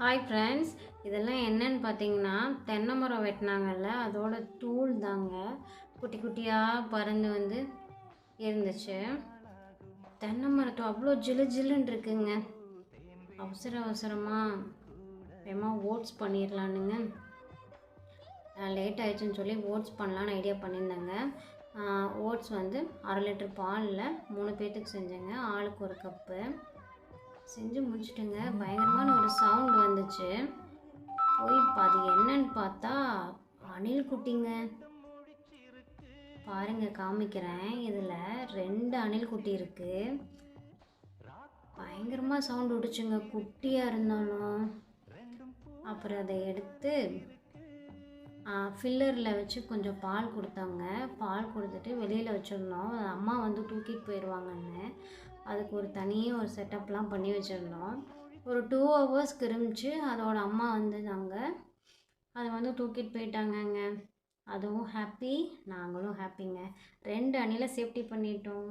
Hi friends, இதெல்லாம் என்னன்னு பார்த்தீங்கன்னா தென்னை மரம் வெட்டினாங்கல்ல அதோட தூள் தாங்க. குட்டி குட்டியாக பறந்து வந்து இருந்துச்சு. தென்னை மரத்தை அவ்வளோ ஜிலு ஜில்லுன்னு இருக்குங்க. அவசரமாக வேமா ஓட்ஸ் பண்ணிடலானுங்க. லேட் ஆகிடுச்சுன்னு சொல்லி ஓட்ஸ் பண்ணலான்னு ஐடியா பண்ணியிருந்தேங்க. ஓட்ஸ் வந்து 1/2 லிட்டர் பாலில் 3 பேர்த்துக்கு செஞ்சேங்க. ஆளுக்கு ஒரு கப்பு செஞ்சு முடிச்சுட்டுங்க. பயங்கரமான ஒரு சவுண்டு வந்துச்சு. போய் அது என்னன்னு பார்த்தா அணில் குட்டிங்க. பாருங்க, காமிக்கிறேன். இதில் 2 அணில் குட்டி இருக்குது. பயங்கரமாக சவுண்டு விட்டுச்சுங்க, குட்டியாக இருந்தாலும். அப்புறம் அதை எடுத்து ஃபில்லரில் வச்சு கொஞ்சம் பால் கொடுத்தாங்க. பால் கொடுத்துட்டு வெளியில் வச்சுருந்தோம். அம்மா வந்து தூக்கிட்டு போயிடுவாங்கன்னு அதுக்கு ஒரு தனியாக ஒரு செட்டப்லாம் பண்ணி வச்சுருந்தோம். ஒரு 2 ஹவர்ஸ்க்கு இருந்துச்சு. அதோட அம்மா வந்துதாங்க. அதை வந்து தூக்கிட்டு போயிட்டாங்கங்க. அதுவும் ஹாப்பி, நாங்களும் ஹாப்பிங்க. 2 அணிலை சேஃப்டி பண்ணிட்டோம்.